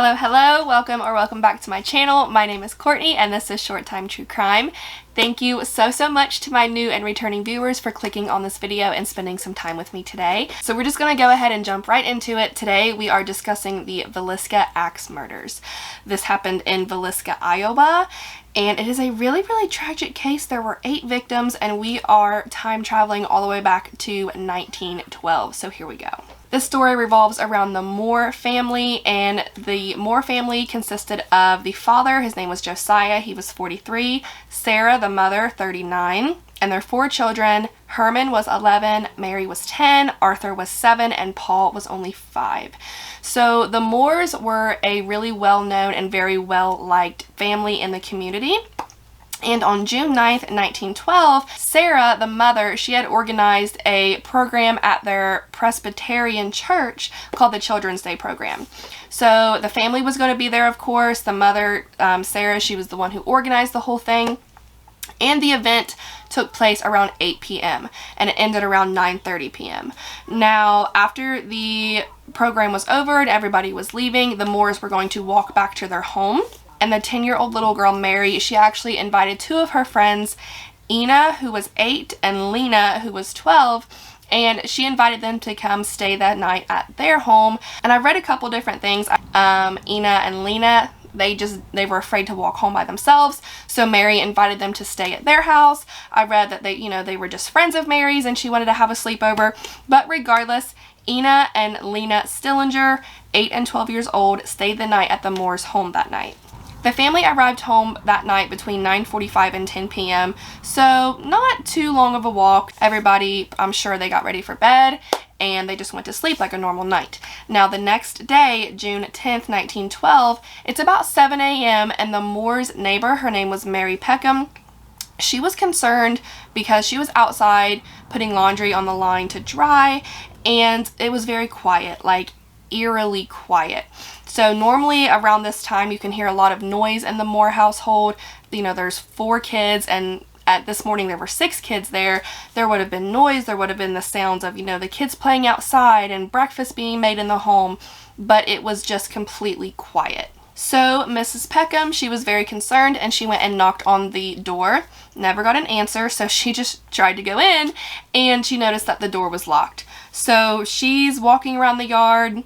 Hello, welcome back to my channel. My name is Courtney and this is Short Time True Crime. Thank you so much to my new and returning viewers for clicking on this video and spending some time with me today. So we're just going to go ahead and jump right into it. Today we are discussing the Villisca Axe Murders. This happened in Villisca, Iowa, and it is a really tragic case. There were 8 victims and we are time traveling all the way back to 1912. So here we go. This story revolves around the Moore family, and the Moore family consisted of the father, his name was Josiah, he was 43, Sarah, the mother, 39, and their 4 children. Herman was 11, Mary was 10, Arthur was 7, and Paul was only 5. So the Moores were a really well-known and very well-liked family in the community. And on June 9th, 1912, Sarah, the mother, she had organized a program at their Presbyterian church called the Children's Day Program. So the family was going to be there, of course. The mother, Sarah, she was the one who organized the whole thing. And the event took place around 8 p.m. and it ended around 9:30 p.m. Now, after the program was over and everybody was leaving, the Moores were going to walk back to their home. And the 10-year-old little girl, Mary, she actually invited 2 of her friends, Ina, who was 8, and Lena, who was 12, and she invited them to come stay that night at their home. And I read a couple different things. Ina and Lena, they were afraid to walk home by themselves, so Mary invited them to stay at their house. I read that they were just friends of Mary's and she wanted to have a sleepover. But regardless, Ina and Lena Stillinger, 8 and 12 years old, stayed the night at the Moores' home that night. The family arrived home that night between 9:45 and 10 p.m., so not too long of a walk. Everybody, I'm sure they got ready for bed, and they just went to sleep like a normal night. Now, the next day, June 10th, 1912, it's about 7 a.m., and the Moore's neighbor, her name was Mary Peckham, she was concerned because she was outside putting laundry on the line to dry, and it was very quiet, like eerily quiet. So normally around this time you can hear a lot of noise in the Moore household. There's 4 kids, and at this morning there were 6 kids there. There would have been noise, there would have been the sounds of, the kids playing outside and breakfast being made in the home, but it was just completely quiet. So Mrs. Peckham, she was very concerned and she went and knocked on the door. Never got an answer, so she just tried to go in and she noticed that the door was locked. So she's walking around the yard,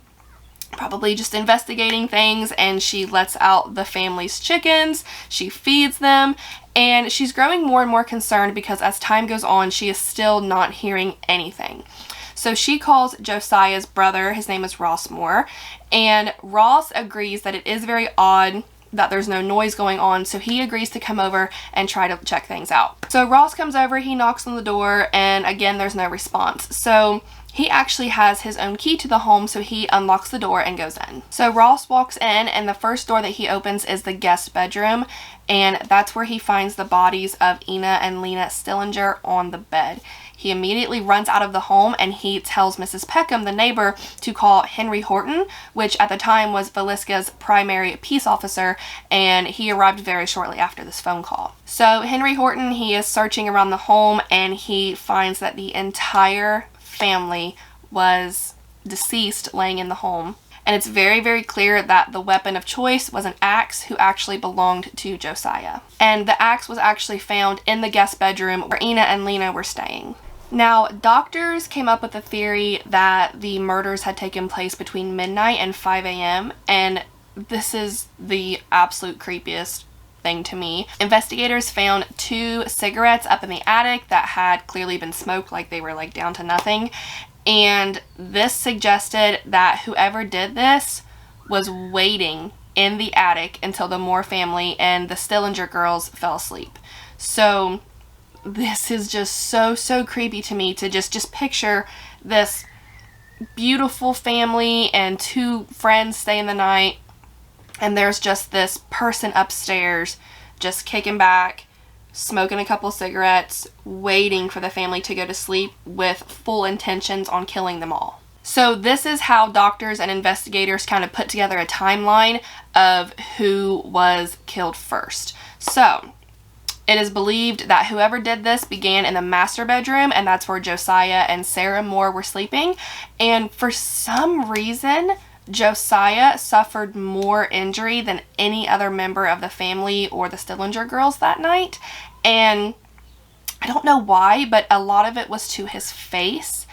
probably just investigating things, and she lets out the family's chickens, she feeds them, and she's growing more and more concerned because as time goes on, she is still not hearing anything. So she calls Josiah's brother, his name is Ross Moore, and Ross agrees that it is very odd that there's no noise going on, so he agrees to come over and try to check things out. So Ross comes over, he knocks on the door, and again, there's no response. So he actually has his own key to the home, so he unlocks the door and goes in. So Ross walks in, and the first door that he opens is the guest bedroom, and that's where he finds the bodies of Ina and Lena Stillinger on the bed. He immediately runs out of the home and he tells Mrs. Peckham, the neighbor, to call Henry Horton, which at the time was Villisca's primary peace officer, and he arrived very shortly after this phone call. So Henry Horton, he is searching around the home and he finds that the entire family was deceased, laying in the home. And it's very clear that the weapon of choice was an axe who actually belonged to Josiah. And the axe was actually found in the guest bedroom where Ina and Lena were staying. Now, doctors came up with a theory that the murders had taken place between midnight and 5 a.m. and this is the absolute creepiest thing to me. Investigators found 2 cigarettes up in the attic that had clearly been smoked, like they were down to nothing, and this suggested that whoever did this was waiting in the attic until the Moore family and the Stillinger girls fell asleep. So this is just so creepy to me to just picture this beautiful family and 2 friends staying the night, and there's just this person upstairs just kicking back, smoking a couple cigarettes, waiting for the family to go to sleep with full intentions on killing them all. So this is how doctors and investigators kind of put together a timeline of who was killed first. So it is believed that whoever did this began in the master bedroom, and that's where Josiah and Sarah Moore were sleeping. And for some reason, Josiah suffered more injury than any other member of the family or the Stillinger girls that night. And I don't know why, but a lot of it was to his face.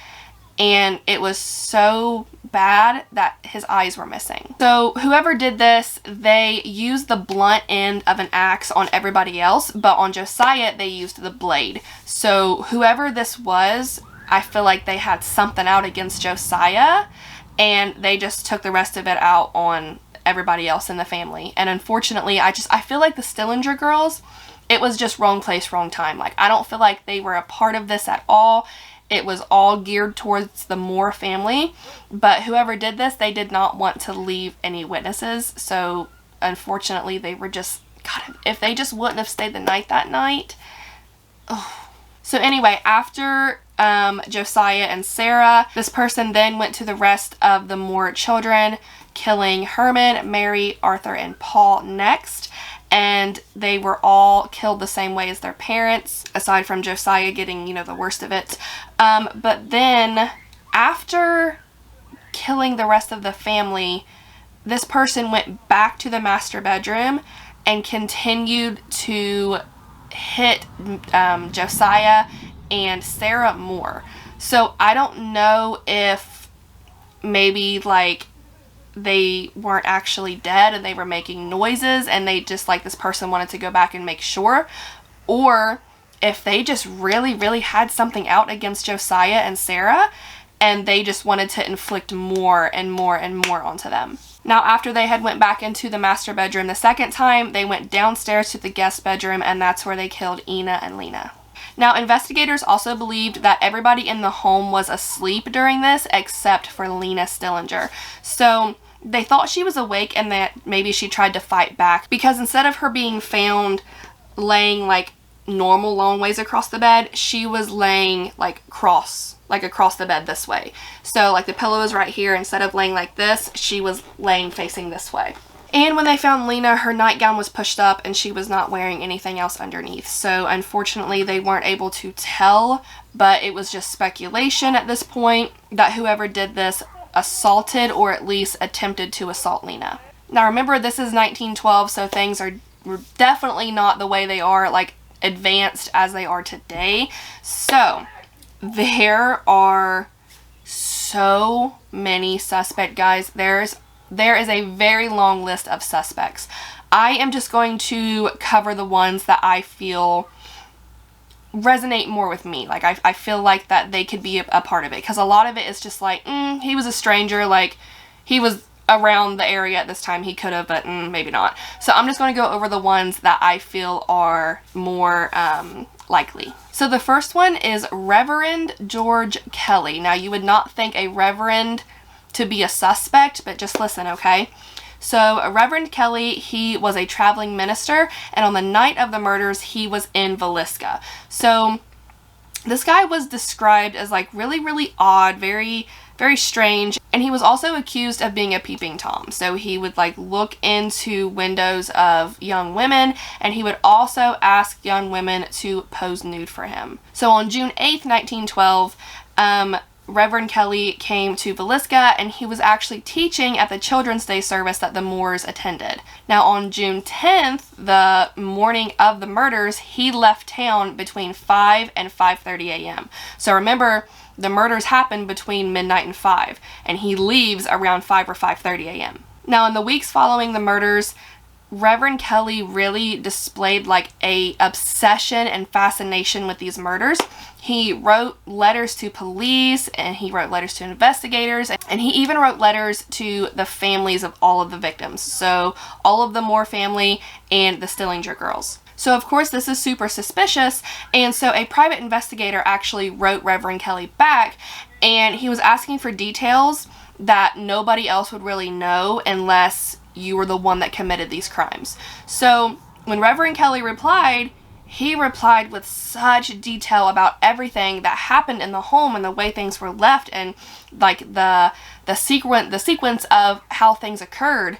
And it was so bad that his eyes were missing. So whoever did this, they used the blunt end of an axe on everybody else, but on Josiah, they used the blade. So whoever this was, I feel like they had something out against Josiah, and they just took the rest of it out on everybody else in the family. And unfortunately, I feel like the Stillinger girls, it was just wrong place, wrong time. Like, I don't feel like they were a part of this at all. It was all geared towards the Moore family, but whoever did this, they did not want to leave any witnesses. So unfortunately, they were just, God, if they just wouldn't have stayed the night that night. Oh. So anyway, after Josiah and Sarah, this person then went to the rest of the Moore children, killing Herman, Mary, Arthur, and Paul next. And they were all killed the same way as their parents, aside from Josiah getting, you know, the worst of it. But then, after killing the rest of the family, this person went back to the master bedroom and continued to hit Josiah and Sarah Moore. So, I don't know if maybe, like, they weren't actually dead and they were making noises and they just, like, this person wanted to go back and make sure, or if they just really had something out against Josiah and Sarah and they just wanted to inflict more and more and more onto them. Now, after they had went back into the master bedroom the second time, they went downstairs to the guest bedroom, and that's where they killed Ina and Lena. Now, investigators also believed that everybody in the home was asleep during this except for Lena Stillinger. So they thought she was awake and that maybe she tried to fight back, because instead of her being found laying like normal long ways across the bed, she was laying like across the bed this way. So like the pillow is right here. Instead of laying like this, she was laying facing this way. And when they found Lena, her nightgown was pushed up and she was not wearing anything else underneath. So unfortunately, they weren't able to tell, but it was just speculation at this point that whoever did this assaulted or at least attempted to assault Lena. Now remember, this is 1912, so things are definitely not the way they are, like, advanced as they are today. So there are so many suspect guys. There is a very long list of suspects. I am just going to cover the ones that I feel resonate more with me. Like, I feel like that they could be a part of it, because a lot of it is just like, he was a stranger, like, he was around the area at this time, he could have, but maybe not. So I'm just going to go over the ones that I feel are more likely. So the first one is Reverend George Kelly. Now, you would not think a reverend to be a suspect, but just listen, okay? So Reverend Kelly, he was a traveling minister, and on the night of the murders, he was in Villisca. So this guy was described as like really odd, very strange, and he was also accused of being a peeping Tom. So he would like look into windows of young women, and he would also ask young women to pose nude for him. So on June 8th, 1912, Reverend Kelly came to Villisca, and he was actually teaching at the Children's Day service that the Moores attended. Now on June 10th, the morning of the murders, he left town between 5 and 5:30 a.m. So remember, the murders happened between midnight and 5, and he leaves around 5 or 5:30 a.m. Now in the weeks following the murders, Reverend Kelly really displayed like a obsession and fascination with these murders. He wrote letters to police, and he wrote letters to investigators, and he even wrote letters to the families of all of the victims. So all of the Moore family and the Stillinger girls. So of course this is super suspicious, and so a private investigator actually wrote Reverend Kelly back, and he was asking for details that nobody else would really know unless you were the one that committed these crimes. So when Reverend Kelly replied, he replied with such detail about everything that happened in the home and the way things were left, and like the sequence of how things occurred.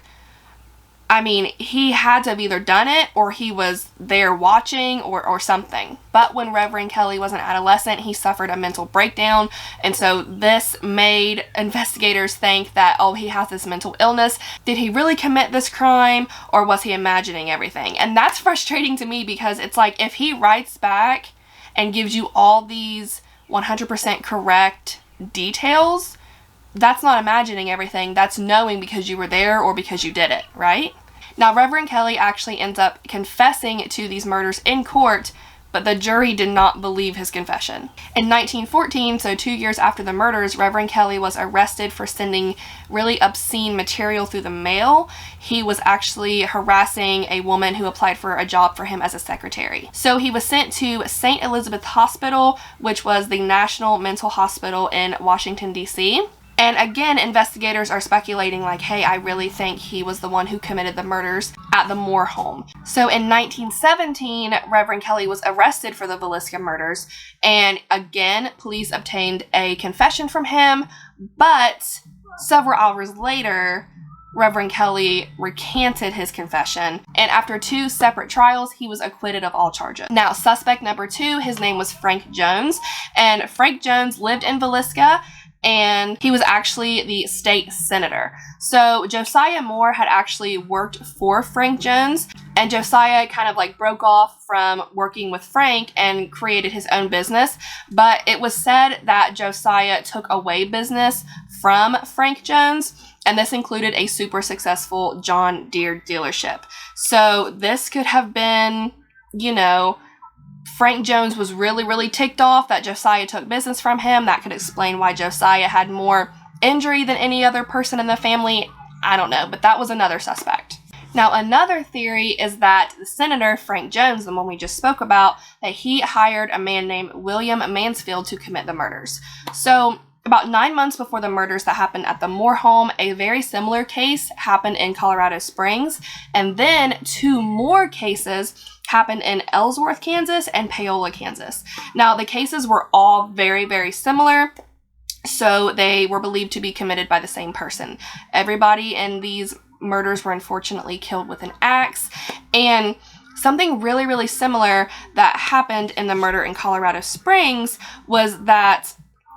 I mean, he had to have either done it or he was there watching or something. But when Reverend Kelly was an adolescent, he suffered a mental breakdown. And so this made investigators think that, oh, he has this mental illness. Did he really commit this crime, or was he imagining everything? And that's frustrating to me, because it's like, if he writes back and gives you all these 100% correct details, that's not imagining everything. That's knowing because you were there or because you did it, right? Now, Reverend Kelly actually ends up confessing to these murders in court, but the jury did not believe his confession. In 1914, so 2 years after the murders, Reverend Kelly was arrested for sending really obscene material through the mail. He was actually harassing a woman who applied for a job for him as a secretary. So he was sent to St. Elizabeth Hospital, which was the National Mental Hospital in Washington, D.C. And again, investigators are speculating like, hey, I really think he was the one who committed the murders at the Moore home. So in 1917, Reverend Kelly was arrested for the Villisca murders. And again, police obtained a confession from him. But several hours later, Reverend Kelly recanted his confession. And after 2 separate trials, he was acquitted of all charges. Now, suspect number 2, his name was Frank Jones. And Frank Jones lived in Villisca, and he was actually the state senator. So Josiah Moore had actually worked for Frank Jones, and Josiah kind of like broke off from working with Frank and created his own business. But it was said that Josiah took away business from Frank Jones, and this included a super successful John Deere dealership. So this could have been, you know, Frank Jones was really, really ticked off that Josiah took business from him. That could explain why Josiah had more injury than any other person in the family. I don't know, but that was another suspect. Now, another theory is that the senator, Frank Jones, the one we just spoke about, that he hired a man named William Mansfield to commit the murders. So about 9 months before the murders that happened at the Moore home, a very similar case happened in Colorado Springs. And then 2 more cases happened in Ellsworth, Kansas and Paola, Kansas. Now, the cases were all very, very similar, so they were believed to be committed by the same person. Everybody in these murders were unfortunately killed with an axe. And something really, really similar that happened in the murder in Colorado Springs was that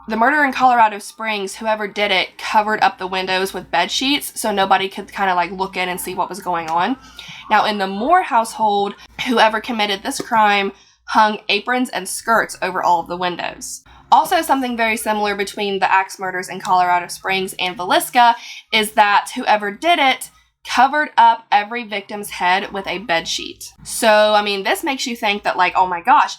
the murder in Colorado Springs, whoever did it covered up the windows with bed sheets so nobody could kind of like look in and see what was going on. Now, in the Moore household, whoever committed this crime hung aprons and skirts over all of the windows. Also, something very similar between the axe murders in Colorado Springs and Villisca is that whoever did it covered up every victim's head with a bed sheet. So, I mean, this makes you think that like, oh my gosh,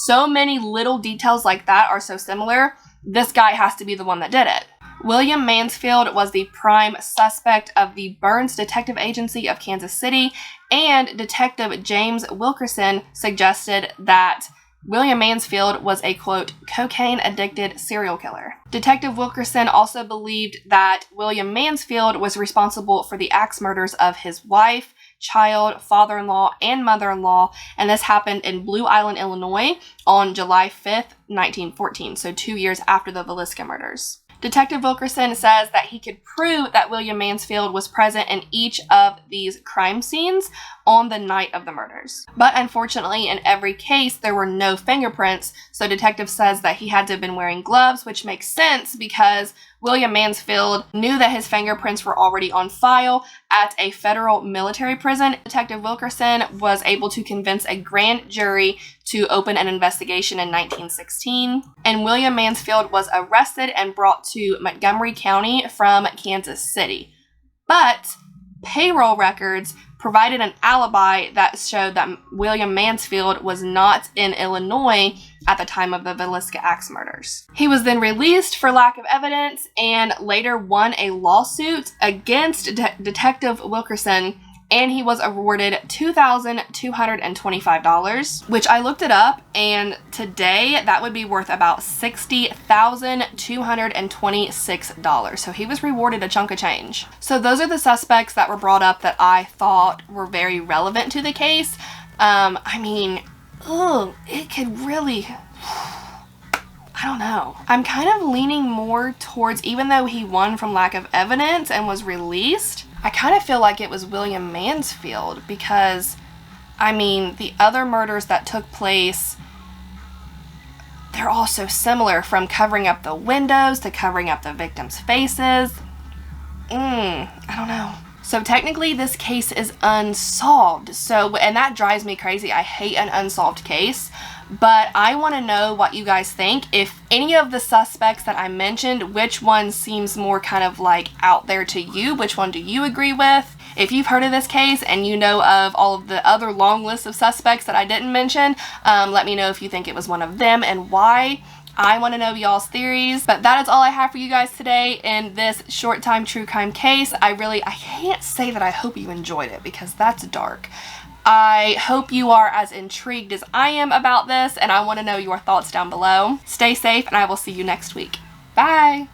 so many little details like that are so similar. This guy has to be the one that did it. William Mansfield was the prime suspect of the Burns Detective Agency of Kansas City, and Detective James Wilkerson suggested that William Mansfield was a, quote, cocaine-addicted serial killer. Detective Wilkerson also believed that William Mansfield was responsible for the axe murders of his wife, child, father-in-law, and mother-in-law, and this happened in Blue Island, Illinois on July 5th, 1914, so 2 years after the Villisca murders. Detective Wilkerson says that he could prove that William Mansfield was present in each of these crime scenes on the night of the murders. But unfortunately, in every case, there were no fingerprints, so detective says that he had to have been wearing gloves, which makes sense because William Mansfield knew that his fingerprints were already on file at a federal military prison. Detective Wilkerson was able to convince a grand jury to open an investigation in 1916, and William Mansfield was arrested and brought to Montgomery County from Kansas City. But payroll records provided an alibi that showed that William Mansfield was not in Illinois at the time of the Villisca Axe murders. He was then released for lack of evidence and later won a lawsuit against Detective Wilkerson, and he was awarded $2,225, which I looked it up, and today that would be worth about $60,226. So he was rewarded a chunk of change. So those are the suspects that were brought up that I thought were very relevant to the case. I mean, it could really... I don't know. I'm kind of leaning more towards, even though he won from lack of evidence and was released, I kind of feel like it was William Mansfield because, I mean, the other murders that took place, they're all so similar, from covering up the windows to covering up the victims' faces. I don't know. So technically this case is unsolved. So, and that drives me crazy. I hate an unsolved case, but I want to know what you guys think. If any of the suspects that I mentioned, which one seems more kind of like out there to you? Which one do you agree with? If you've heard of this case and you know of all of the other long lists of suspects that I didn't mention, let me know if you think it was one of them and why. I want to know y'all's theories. But that is all I have for you guys today in this short time true crime case. I can't say that I hope you enjoyed it because that's dark. I hope you are as intrigued as I am about this, and I want to know your thoughts down below. Stay safe, and I will see you next week. Bye!